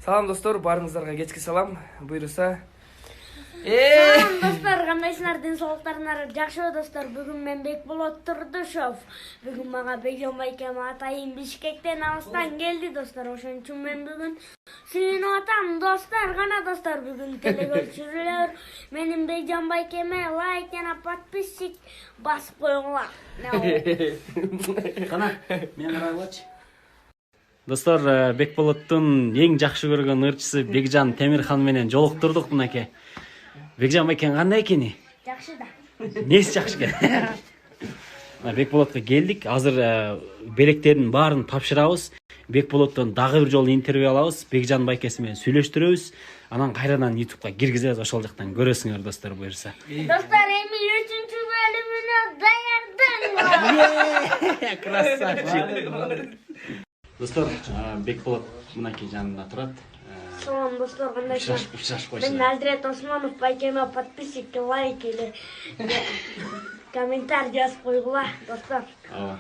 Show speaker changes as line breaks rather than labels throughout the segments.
Салам достор, барыңыздарга кечки салам. Буйруса.
Салам достор, кандайсыңар? Ден соолуктарыңар жакшыбы достор? Бүгүн мен Бекболот Турдушов. Бүгүн мага Бекжан байкем атайын Бишкектен алыстан келди достор. Ошон үчүн мен бүгүн сүйүнүп атам достор. Кана достор, бүгүн телекөрүүчүлөр менин Бекжан байкеме лайк жана подписчик басып койгула.
Кана, мен карагылачы. Достор, Бекболоттун эң жакшы көргөн ырчысы Бекжан Темирхан менен жолуктурдук мынакей. Бекжан байкен кандай экени?
Жакшы да.
Несі жакшы экен? Бекболотко келдик. Азыр белектердин баарын тапшырабыз. Бекболоттон дагы бир жолу интервью алабыз. Бекжан байкеси менен сүйлөштүрөбүз. Анан кайрадан YouTube'га киргизебиз. Ошол жактан көрөсүңөр достор буюрса.
Достор, эми 3-чү бөлүмүнө даярдың.
Красавчик. Достор, Бекболот мынакей жанында турат.
Салам достор, кандайсыңар?
Учрашып
Мен
койсуңар.
Алдрет Османов байкеме подписчик, лайк или комментарий жазып койгула достор.
Ооба.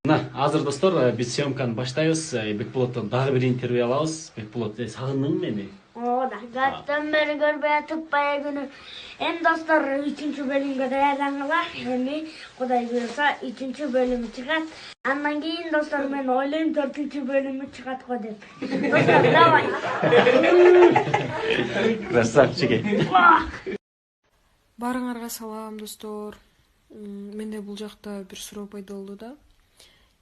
Мына, азыр достор, биз съемканы баштайбыз. Бекболоттон дагы бир интервью алабыз. Бекболот, сагындыңбы мени?
Ооба, каттан бери көрбөй атып бая күнү. Эми достор, 3-чү бөлүмгө даярдангыла. Эми Кудай буйруса 3-чү бөлүмү чыгат. Андан кийин достор, мен ойлойм 4-чү бөлүмү чыгат го деп. Достор, давай.
Красавчик.
Барыңарга салам достор. Менде бул жакта бир суроо пайда болду да.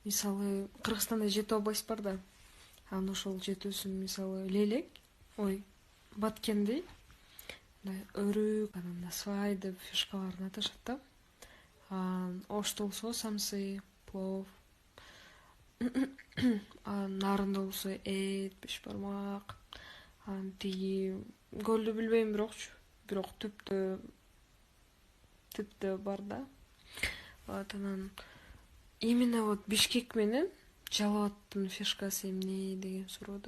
Мисалы, Кыргызстанда жети область бар да. Анан ошол жетүүсүн мисалы Лелек, Баткенди, Өрүк, анан Насвай деп фишкаларын аташат да. Ошто болсо Самсы, Плов. Нарында болсо Эт, Бешбармак. Тиги көлдү билбейм бирок түптө бар да. Анан именно вот Бишкек менен Жалал Абадтын фишкасы эмне деген суроо.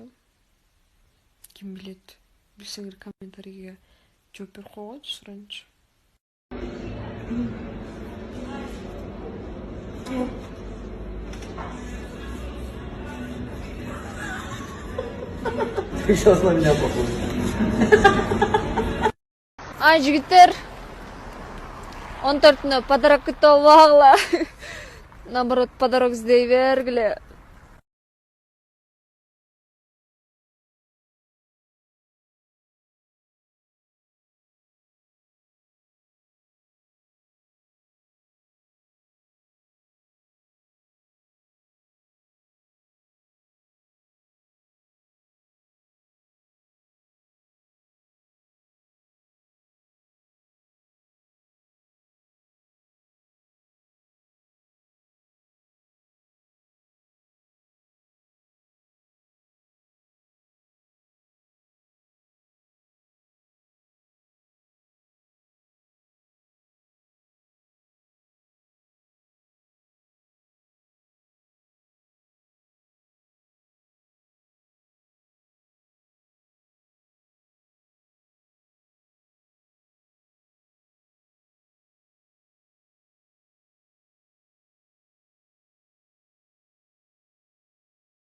Ким билет? Билсеңер комментарийге жооп берип койгойчу, суранчы.
Ты сейчас на меня похож.
Ай, жигиттер, 14-нө подарок күтүп албагыла. Наоборот, подарок издей бергиле.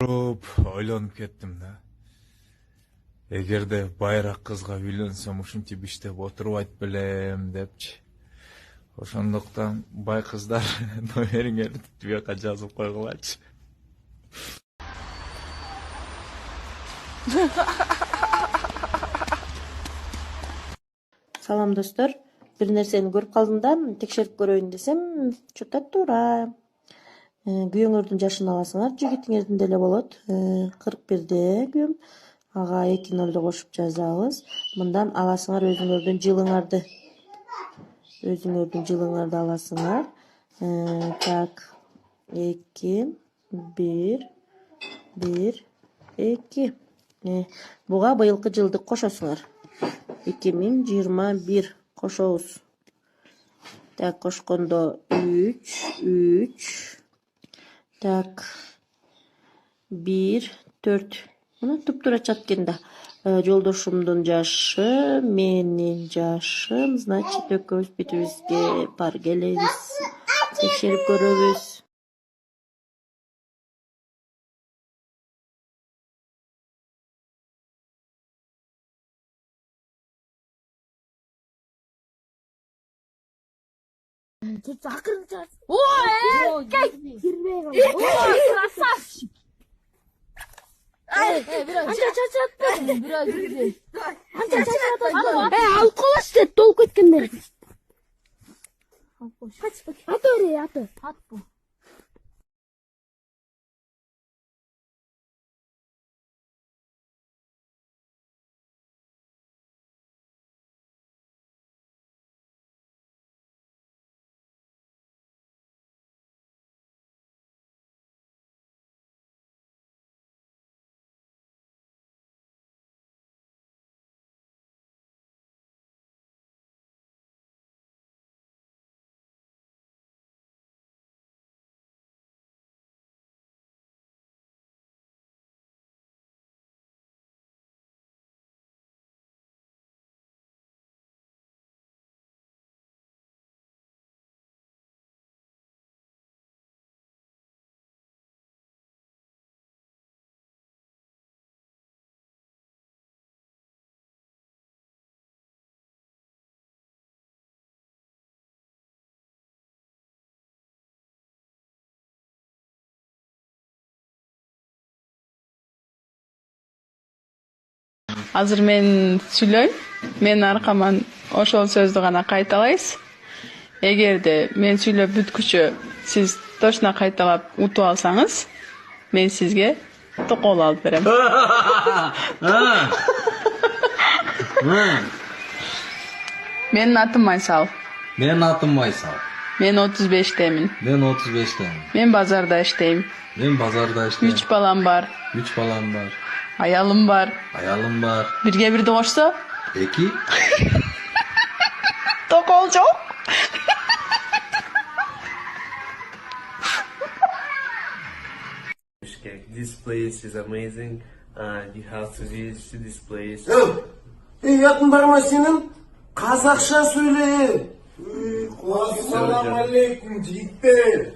Ойлонуп кеттим да. Эгерде байыраак кызга үйлөнсөм ушинтип иштеп отурбайт белем депчи. Ошондуктан бай кыздар номериңерди тибиякка жазып койгулачы.
Салам достор. Бир нерсени көрүп калдым да, текшерип көрөйүн десем, чөтө туура. Күйөөңөрдүн жашын аласыңар, жигитиңердин деле болот. 41-де күйөөм. Ага 2-0 кошуп жазабыз. Мындан аласыңар өзүңөрдүн жылыңарды. Аласыңар. Так, 2, 1, 2. Буга быйылкы жылды кошосуңар. 2021 кошобуз. Так, кошкондо 3. Так, 1, 4. Мына туп-туура чат экен да. Жолдошумдун жашы, менин жашым, значит, экөөбүз бүтүбүзгө бар келебиз. Текшерип көрөбүз.
Акырын чыгат. Ой, эркек. Кирбей калды. Ой, красавчик. Анча чачат. Бираз жүрдү. Анча чачат. Алып коёш деп толуп кеткендер. Аты öyle аты. At bu.
Азыр мен сүйлөйм. Мен аркаман ошол сөздү гана кайталайсыз. Эгерде мен сүйлөп бүткүчө сиз точно кайталап утуп алсаңыз, мен сизге токол алып берем. Менин атым Майсал.
Менин атым Майсал.
Мен 35-темин.
Мен 35-темин.
Мен базарда иштейм.
Мен базарда иштейм.
3 балам бар.
3 балам бар.
Аялым бар.
Аялым бар.
Бирге бирди кошсо?
2.
Токол жок.
This place is amazing. You have to visit this place.
Yatın barma senin Kazakça söyle. Salam aleyküm ciddi.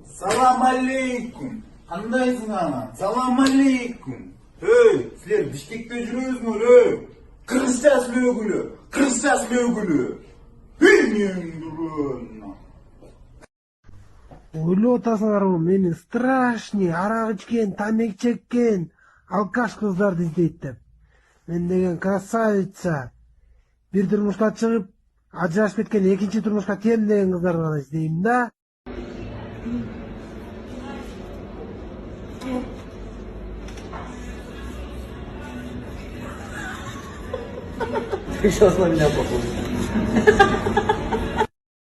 Salam aleyküm. Kandaysın ana? Salam aleyküm. Sizler Bişkek'te жүрөсүңөр mü? Kırışça söylüyor. Kırışça söylüyor. Bilmiyorum durun.
Ойлоп атасыңарбы, мени страшный арак ичкен, тамек чеккен, алкаш кыздарды издейт деп. Мен деген красавица. Бир турмушка чыгып, ажырашып кеткен, экинчи турмушка тем деген кыздарды гана издейм да.
Ты сейчас на меня похож.